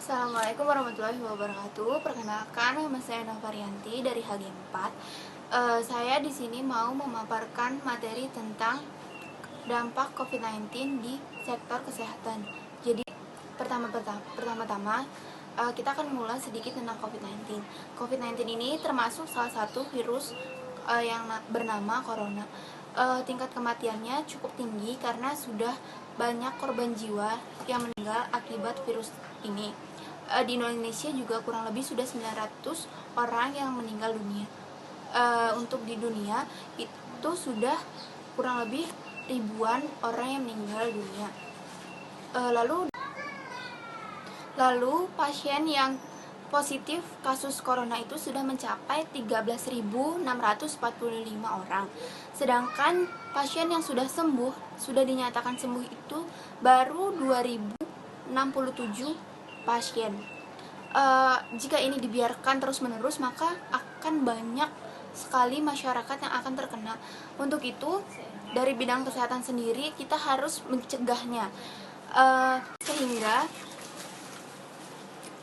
Assalamualaikum warahmatullahi wabarakatuh. Perkenalkan, nama saya Novarianti dari HG4. Saya di sini mau memaparkan materi tentang dampak COVID-19 di sektor kesehatan. Jadi, pertama-tama kita akan mulai sedikit tentang COVID-19. COVID-19 ini termasuk salah satu virus yang bernama corona. Tingkat kematiannya cukup tinggi karena sudah banyak korban jiwa yang meninggal akibat virus ini. Di Indonesia juga kurang lebih sudah 900 orang yang meninggal dunia. Untuk di dunia itu sudah kurang lebih ribuan orang yang meninggal dunia. Lalu pasien yang positif kasus corona itu sudah mencapai 13.645 orang. Sedangkan pasien yang sudah dinyatakan sembuh itu baru 2.067 pasien. Jika ini dibiarkan terus-menerus, maka akan banyak sekali masyarakat yang akan terkena. Untuk itu, dari bidang kesehatan sendiri kita harus mencegahnya, sehingga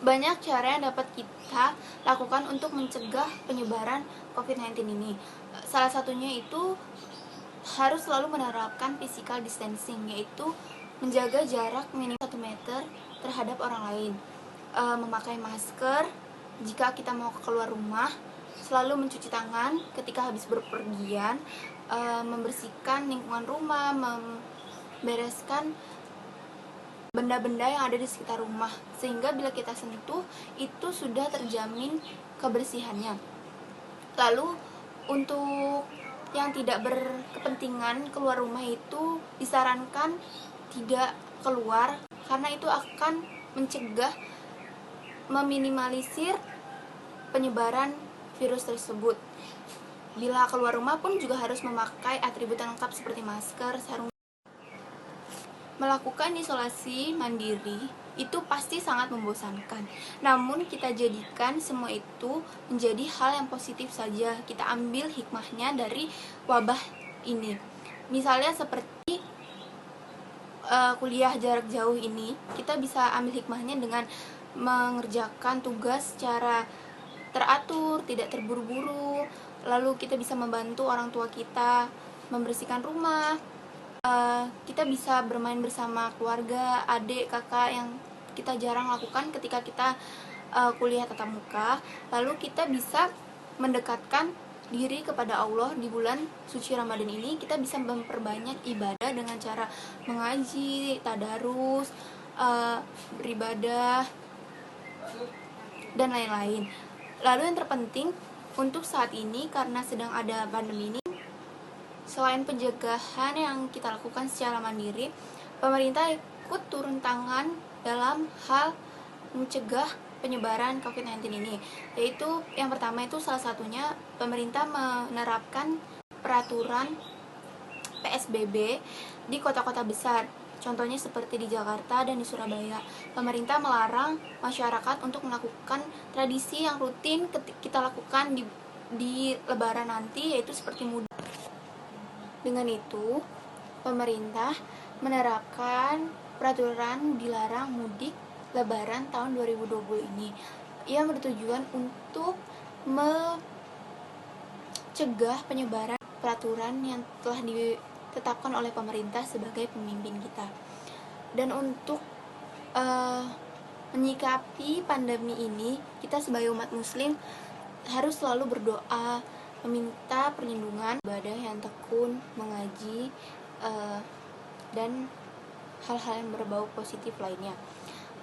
banyak cara yang dapat kita lakukan untuk mencegah penyebaran COVID-19 ini. Salah satunya itu harus selalu menerapkan physical distancing, yaitu menjaga jarak minimal 1 meter terhadap orang lain, memakai masker jika kita mau keluar rumah, selalu mencuci tangan ketika habis berpergian, membersihkan lingkungan rumah, membereskan benda-benda yang ada di sekitar rumah, sehingga bila kita sentuh itu sudah terjamin kebersihannya. Lalu untuk yang tidak berkepentingan keluar rumah itu disarankan tidak keluar, karena itu akan mencegah, meminimalisir penyebaran virus tersebut. Bila keluar rumah pun juga harus memakai atribut yang lengkap seperti masker, sarung. Melakukan isolasi mandiri itu pasti sangat membosankan. Namun kita jadikan semua itu menjadi hal yang positif saja. Kita ambil hikmahnya dari wabah ini. Misalnya seperti kuliah jarak jauh ini, kita bisa ambil hikmahnya dengan mengerjakan tugas secara teratur, tidak terburu-buru. Lalu kita bisa membantu orang tua kita membersihkan rumah. Kita bisa bermain bersama keluarga, adik, kakak yang kita jarang lakukan ketika kita kuliah tatap muka. Lalu kita bisa mendekatkan diri kepada Allah di bulan suci Ramadan ini. Kita bisa memperbanyak ibadah dengan cara mengaji, tadarus, beribadah, dan lain-lain. Lalu yang terpenting untuk saat ini, karena sedang ada pandemi ini, selain pencegahan yang kita lakukan secara mandiri, pemerintah ikut turun tangan dalam hal mencegah penyebaran COVID-19 ini. Yaitu yang pertama itu salah satunya pemerintah menerapkan peraturan PSBB di kota-kota besar. Contohnya seperti di Jakarta dan di Surabaya. Pemerintah melarang masyarakat untuk melakukan tradisi yang rutin kita lakukan di Lebaran nanti, yaitu seperti mudik. Dengan itu, pemerintah menerapkan peraturan dilarang mudik Lebaran tahun 2020 ini. Ia bertujuan untuk mencegah penyebaran peraturan yang telah ditetapkan oleh pemerintah sebagai pemimpin kita. Dan untuk menyikapi pandemi ini, kita sebagai umat muslim harus selalu berdoa, meminta perlindungan, ibadah yang tekun, mengaji, dan hal-hal yang berbau positif lainnya.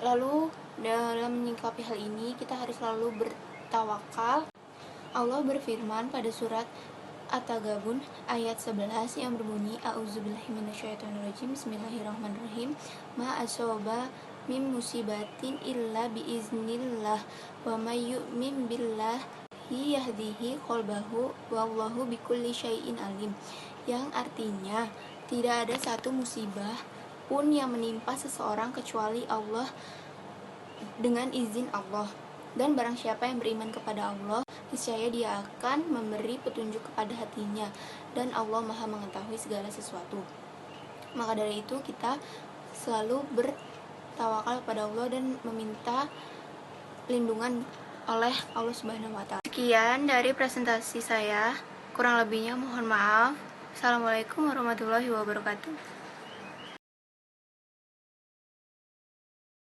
Lalu dalam menyikapi hal ini kita harus selalu bertawakal. Allah berfirman pada surat At-Taghabun ayat 11 yang berbunyi, A'udzubillahi minasyaitonirrajim, Bismillahirrahmanirrahim, ma asoba min musibatin illa biiznillah wa may yu'min billah yahdihi qalbahu wallahu bikulli syai'in alim. Yang artinya, tidak ada satu musibah pun yang menimpa seseorang kecuali Allah dengan izin Allah. Dan barang siapa yang beriman kepada Allah, niscaya dia akan memberi petunjuk kepada hatinya, dan Allah Maha mengetahui segala sesuatu. Maka dari itu kita selalu bertawakal kepada Allah dan meminta perlindungan oleh Allah Subhanahu wa Ta'ala. Sekian dari presentasi saya, kurang lebihnya mohon maaf. Assalamualaikum warahmatullahi wabarakatuh.